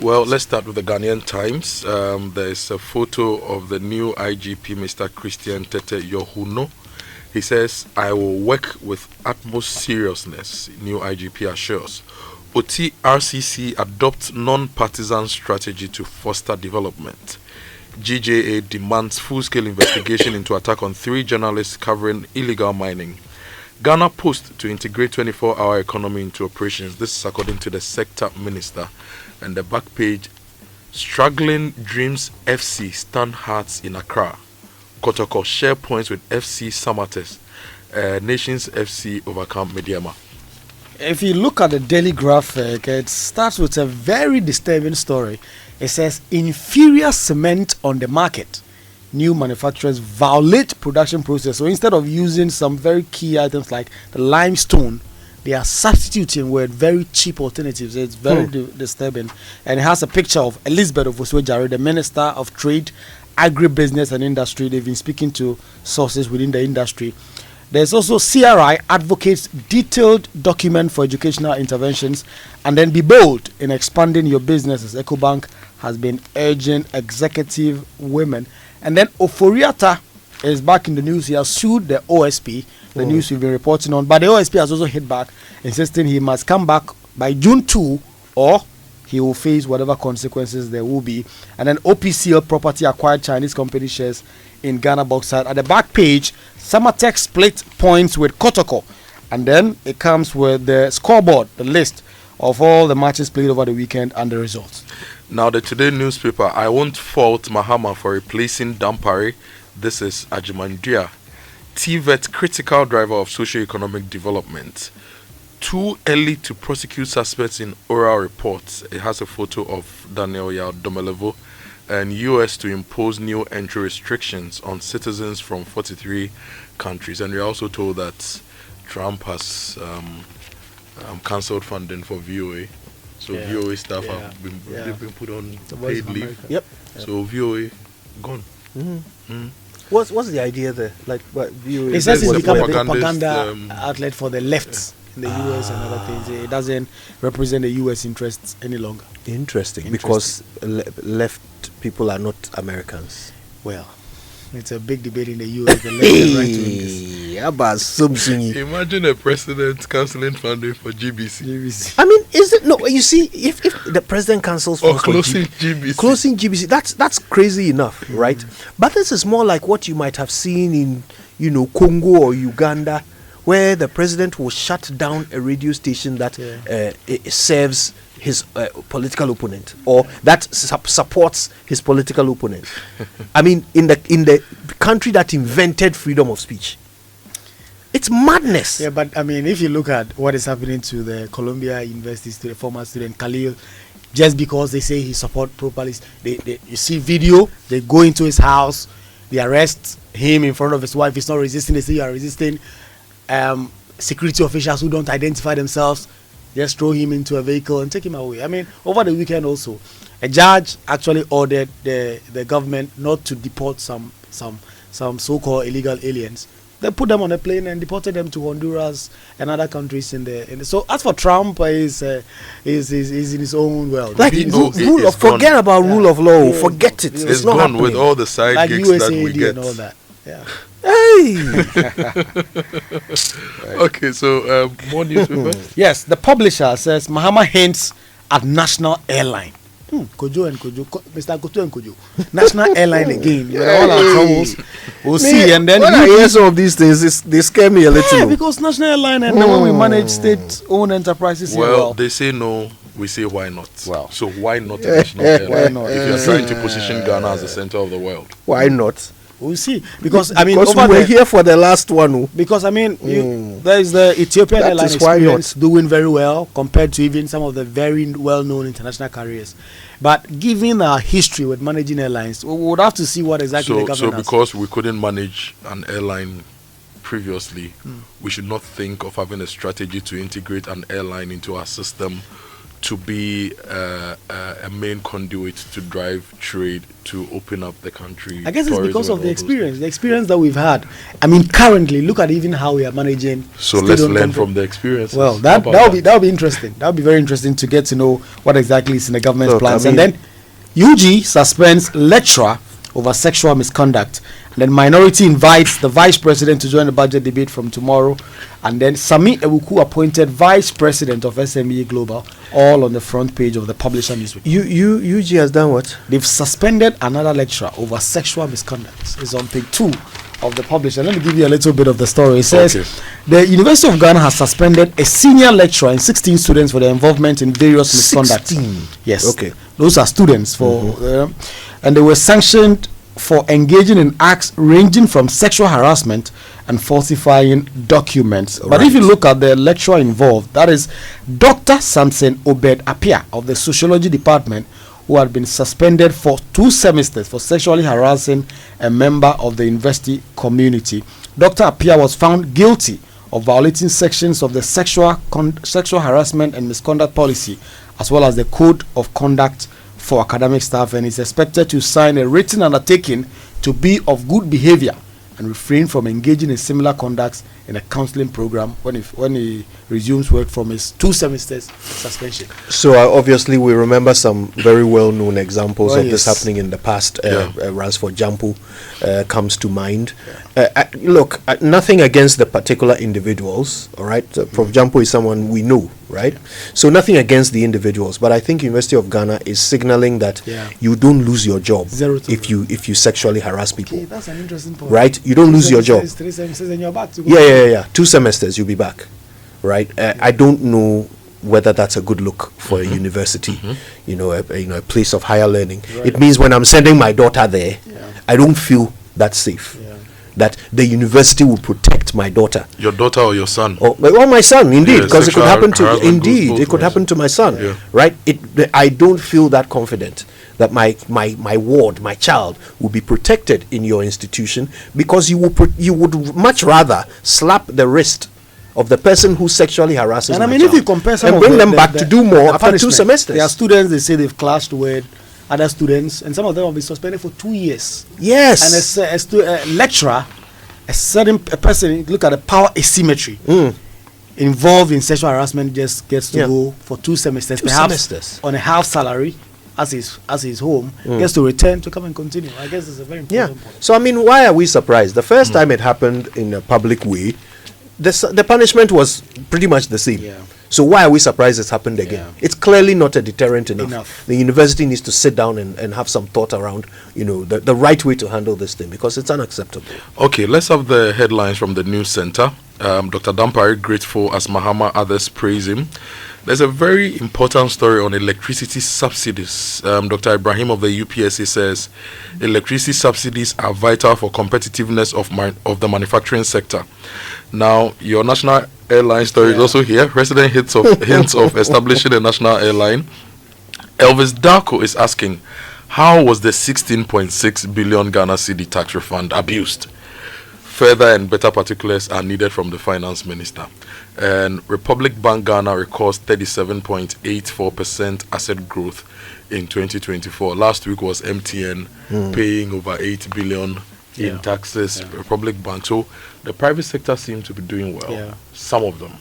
Well, let's start with the Ghanaian Times. There is a photo of the new IGP, Mr. Christian Tete Yohuno. He says, I will work with utmost seriousness, new IGP assures. OT-RCC adopts non-partisan strategy to foster development. GJA demands full-scale investigation into attack on 3 journalists covering illegal mining. Ghana Post to integrate 24-hour economy into operations. This is according to the sector minister. And the back page, struggling Dreams FC stand hearts in Accra. Kotoko share points with FC Samates. Nations FC overcome Mediama. If you look at the daily graphic, it starts with a very disturbing story. It says, inferior cement on the market. New manufacturers violate production process. So instead of using some very key items like the limestone, they are substituting with very cheap alternatives. It's very disturbing. And it has a picture of Elizabeth Ofori-Atta, the Minister of Trade, Agribusiness and Industry. They've been speaking to sources within the industry. There's also CRI advocates detailed document for educational interventions, and then be bold in expanding your business as EcoBank has been urging executive women. And then Ofori-Atta is back in the news. He has sued the OSP, the news we've been reporting on, but the OSP has also hit back, insisting he must come back by June 2 or he will face whatever consequences there will be. And then OPCL Property acquired Chinese company shares in Ghana Bauxite. At the back page, Samatex split points with Kotoko. And then it comes with the scoreboard, the list of all the matches played over the weekend and the results. Now, the Today newspaper, I won't fault Mahama for replacing Dampare. This is Ajimandia. TVET critical driver of socio-economic development. Too early to prosecute suspects in oral reports. It has a photo of Daniel Yao Domelevo. And US to impose new entry restrictions on citizens from 43 countries. And we're also told that Trump has cancelled funding for VOA. So VOA staff have been put on paid leave. Yep. So VOA gone. What's the idea there? Like what VOA? It says it's become a propagandist, propaganda outlet for the left in the US and other things. It doesn't represent the US interests any longer. Interesting. Because left people are not Americans. Well, it's a big debate in the US. The left and right wing. Imagine a president cancelling funding for GBC. I mean, is it no? You see, if the president cancels or closing GBC, that's crazy enough, right? But this is more like what you might have seen in Congo or Uganda, where the president will shut down a radio station that serves his political opponent or that supports his political opponent. I mean, in the country that invented freedom of speech. It's madness. Yeah, but I mean, if you look at what is happening to the Columbia University student, former student Khalil, just because they say he support pro-police, you see video, they go into his house, they arrest him in front of his wife. He's not resisting. They say you are resisting. Security officials who don't identify themselves just throw him into a vehicle and take him away. I mean, over the weekend also, a judge actually ordered the government not to deport some so-called illegal aliens. They put them on a plane and deported them to Honduras and other countries in the. So as for Trump, is in his own world. Like forget about rule of law. Forget it. It's not gone with all the side like gigs USAID that we get and all that. Yeah. Hey. Okay, so more newspaper. Yes, the publisher says Mahama hints at national airline. Kojo and Kojo, Mr. Kojo and Kojo, national airline again. With all our troubles, we'll see. And then when I hear some of these things, they scare me a little. Yeah, because national airline and then when we manage state-owned enterprises, well, they say no. We say why not? Well, so why not a national airline? Why not? If you're trying to position Ghana as the center of the world, why not? We'll see. Because I mean, because we're here for the last one. Because I mean, there is the Ethiopian Airlines experience doing very well compared to even some of the very well-known international carriers. But given our history with managing airlines, we would have to see what exactly the government has. So because we couldn't manage an airline previously, we should not think of having a strategy to integrate an airline into our system to be a main conduit to drive trade, to open up the country. I guess it's because tourism of and the all those experience, that we've had. I mean, currently, look at even how we are managing. So let's learn from the experience. Well, that'll be interesting. That'll be very interesting to get to know what exactly is in the government's plans. And then, UG suspends lecturer over sexual misconduct. And then Minority invites the vice president to join the budget debate from tomorrow. And then Sami Ewuku appointed vice president of SME Global, all on the front page of the Publisher Newsweek. UG has done what? They've suspended another lecturer over sexual misconduct. It's on page 2 of the Publisher. Let me give you a little bit of the story. It says, the University of Ghana has suspended a senior lecturer and 16 students for their involvement in various misconduct. 16? Yes. Okay. Those are students and they were sanctioned for engaging in acts ranging from sexual harassment and falsifying documents. But if you look at the lecturer involved, that is Dr. Samson Obed Apia of the Sociology Department, who had been suspended for 2 semesters for sexually harassing a member of the university community. Dr. Apia was found guilty of violating sections of the sexual harassment and misconduct policy, as well as the Code of Conduct for academic staff, and is expected to sign a written undertaking to be of good behavior and refrain from engaging in similar conducts in a counseling program when he resumes work from his 2 semesters suspension. So obviously we remember some very well-known examples of this happening in the past. Ransford Jampu comes to mind. Look, nothing against the particular individuals, all right? Prof. Jampu is someone we know, right? So nothing against the individuals, but I think University of Ghana is signaling that you don't lose your job if you sexually harass people. Okay, that's an interesting point. Right? You don't lose your job. 3 semesters and you're back to go. Yeah. 2 semesters, you'll be back. Right? I don't know whether that's a good look for a university, a place of higher learning. Right. It means when I'm sending my daughter there, I don't feel that safe. That the university will protect my daughter. Your daughter or your son? Or my son, indeed, because it could happen to my son, right? I don't feel that confident that my ward, my child, will be protected in your institution, because you would much rather slap the wrist of the person who sexually harasses and my if you compare some and of bring them back to do more after 2 semesters. There are students, they say they've clashed with other students, and some of them will be suspended for 2 years. Yes. And a lecturer, a person, look at the power asymmetry involved in sexual harassment, just gets to go for 2 semesters, perhaps on a half salary, as his home, gets to return to come and continue. I guess it's a very important point. So I mean, why are we surprised? The first time it happened in a public way, the punishment was pretty much the same. So why are we surprised it's happened again? It's clearly not a deterrent enough. The university needs to sit down and have some thought around, the right way to handle this thing, because it's unacceptable. Okay, let's have the headlines from the news center. Dr. Dampari grateful as Mahama, others praise him. There's a very important story on electricity subsidies. Dr. Ibrahim of the UPSA says electricity subsidies are vital for competitiveness of the manufacturing sector. Now, your national airline story is also here. President hints of establishing a national airline. Elvis Darko is asking, how was the 16.6 billion Ghana cedi tax refund abused? Further and better particulars are needed from the finance minister. And Republic Bank Ghana records 37.84% asset growth in 2024. Last week was MTN paying over 8 billion in taxes, Republic Bank. So the private sector seems to be doing well, some of them.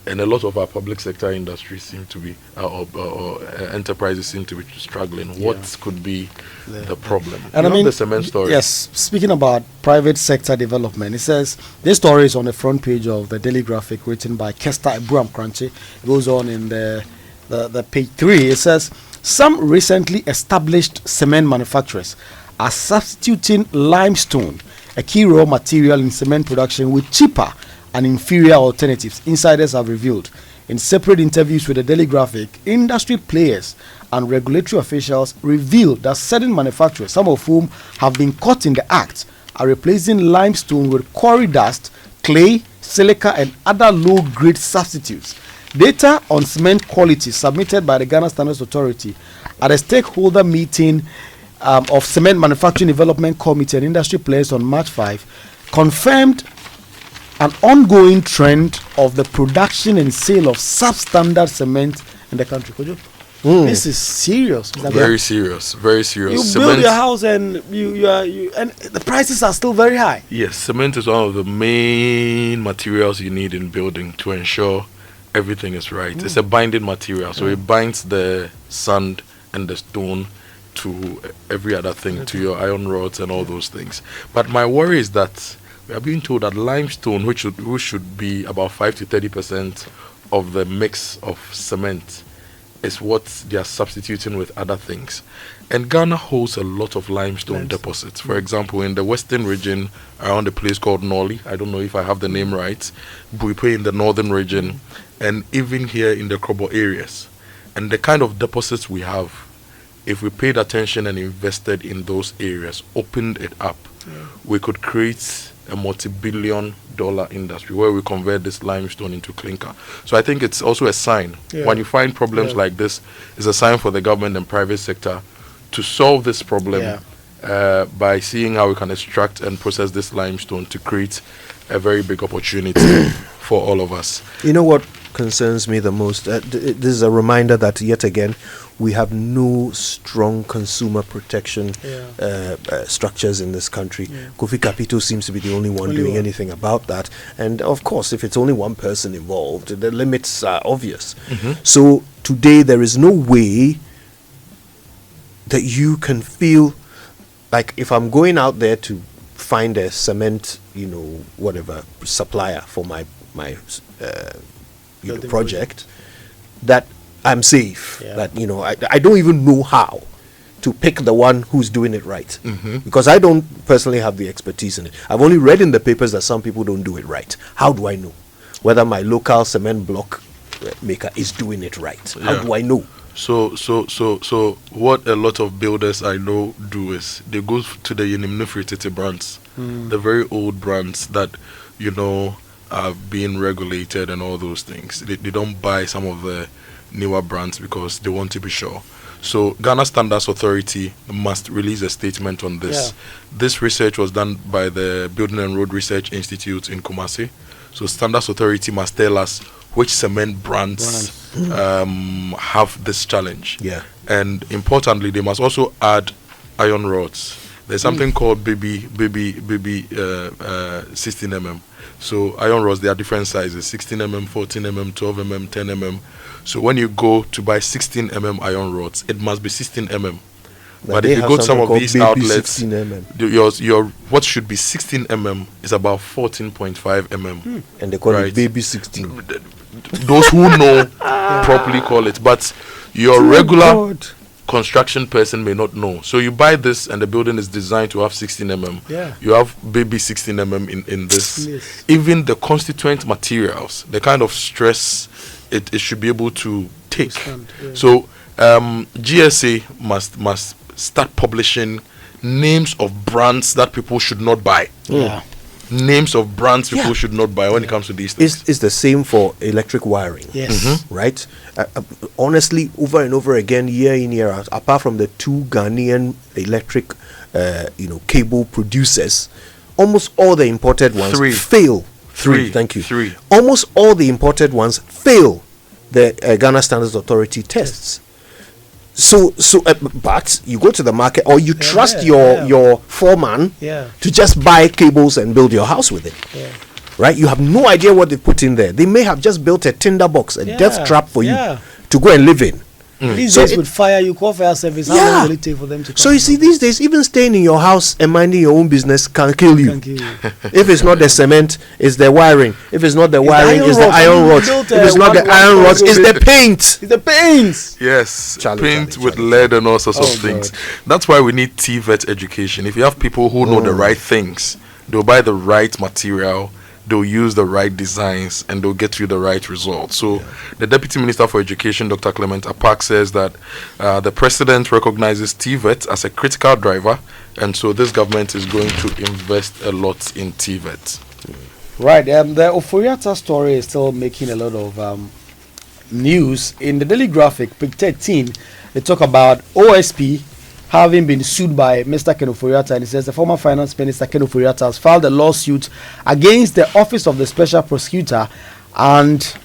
And a lot of our public sector industries seem to be, or enterprises seem to be struggling. What could be the problem? And the cement story. Yes, speaking about private sector development, it says this story is on the front page of the Daily Graphic, written by Kester Abraham Crunchy. It goes on in the page 3. It says some recently established cement manufacturers are substituting limestone, a key raw material in cement production, with cheaper and inferior alternatives, insiders have revealed. In separate interviews with the Daily Graphic, industry players and regulatory officials revealed that certain manufacturers, some of whom have been caught in the act, are replacing limestone with quarry dust, clay, silica, and other low-grade substitutes. Data on cement quality submitted by the Ghana Standards Authority at a stakeholder meeting of Cement Manufacturing Development Committee and industry players on March 5 confirmed an ongoing trend of the production and sale of substandard cement in the country. Could you? This is serious. Very serious. Very serious. You build your house and and the prices are still very high. Yes, cement is one of the main materials you need in building to ensure everything is right. It's a binding material, so it binds the sand and the stone to every other thing, to your iron rods and all those things. But my worry is that we are being told that limestone, which should be about 5 to 30% of the mix of cement, is what they are substituting with other things. And Ghana holds a lot of limestone deposits. For example, in the western region, around a place called Norley, I don't know if I have the name right, Buipe in the northern region, and even here in the Krobo areas. And the kind of deposits we have, if we paid attention and invested in those areas, opened it up, we could create a multi-billion-dollar industry where we convert this limestone into clinker. So I think it's also a sign. When you find problems like this, it's a sign for the government and private sector to solve this problem by seeing how we can extract and process this limestone to create a very big opportunity for all of us. You know what concerns me the most? This is a reminder that yet again we have no strong consumer protection structures in this country. Kofi Kapito seems to be the only one doing anything about that. And of course, if it's only one person involved, the limits are obvious. So today there is no way that you can feel like if I'm going out there to find a cement, whatever supplier for my project, that I'm safe. That I don't even know how to pick the one who's doing it right, because I don't personally have the expertise in it. I've only read in the papers that some people don't do it right. How do I know whether my local cement block maker is doing it right? How do I know? So what a lot of builders I know do is they go to the Unimnifritity brands, the very old brands that are being regulated and all those things. They don't buy some of the newer brands because they want to be sure. So Ghana Standards Authority must release a statement on this. This research was done by the Building and Road Research Institute in Kumasi. So Standards Authority must tell us which cement brands have this challenge. And importantly, they must also add iron rods. There's something called baby 16 mm. So iron rods, there are different sizes: 16 mm, 14 mm, 12 mm, 10 mm. So when you go to buy 16 mm iron rods, it must be 16 mm. But if you go to some of these outlets, your what should be 16 mm is about 14.5 mm. And they call it baby 16. Those who know properly call it, but your regular construction person may not know. So you buy this and the building is designed to have 16 mm. You have baby 16 mm in this. Even the constituent materials, the kind of stress it should be able to take. So GSA must start publishing names of brands that people should not buy. Names of brands people should not buy when it comes to these things. It's the same for electric wiring. Right? Honestly, over and over again, year in, year out, apart from the two Ghanaian electric cable producers, almost all the imported ones fail. Thank you. Almost all the imported ones fail the Ghana Standards Authority tests. So, but you go to the market, or you trust your foreman to just buy cables and build your house with it. Right? You have no idea what they put in there. They may have just built a tinder box, a death trap for you to go and live in. These days with fire, you call fire service. How long will it take for them to come? So you see, these days, even staying in your house and minding your own business can kill you. If it's not the cement, it's the wiring. If it's not the wiring, it's the iron rods. If it's not the iron rods, it's the paint. It's the paint. Yes, paint with lead and all sorts of things. That's why we need TVET education. If you have people who know the right things, they'll buy the right material, they'll use the right designs, and they'll get you the right results. So the Deputy Minister for Education, Dr. Clement Apak, says that the President recognizes TVET as a critical driver, and so this government is going to invest a lot in TVET. Right. The Ofori-Atta story is still making a lot of news. In the Daily Graphic, page 13, they talk about OSP having been sued by Mr. Ken Ofori-Atta, and it says the former finance minister Ken Ofori-Atta has filed a lawsuit against the office of the special prosecutor, and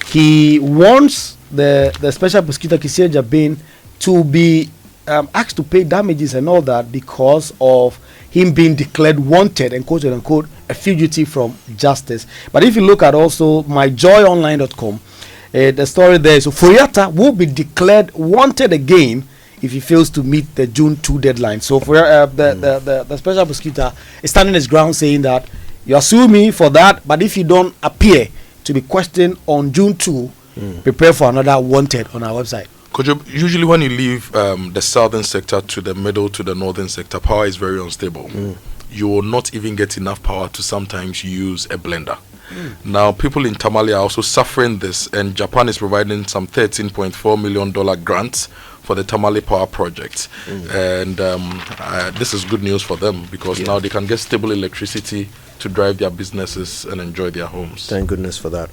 he wants the special prosecutor Kisia Jabin to be asked to pay damages and all that because of him being declared wanted and quote unquote a fugitive from justice. But if you look at also myjoyonline.com, the story there is Ofori-Atta will be declared wanted again if he fails to meet the June 2 deadline. So for the special prosecutor is standing his ground saying that you are suing me for that, but if you don't appear to be questioned on June 2, prepare for another wanted on our website. Usually when you leave the southern sector to the middle to the northern sector, power is very unstable. You will not even get enough power to sometimes use a blender. Now, people in Tamale are also suffering this, and Japan is providing some $13.4 million grants for the Tamale Power Project. And this is good news for them because now they can get stable electricity to drive their businesses and enjoy their homes. Thank goodness for that.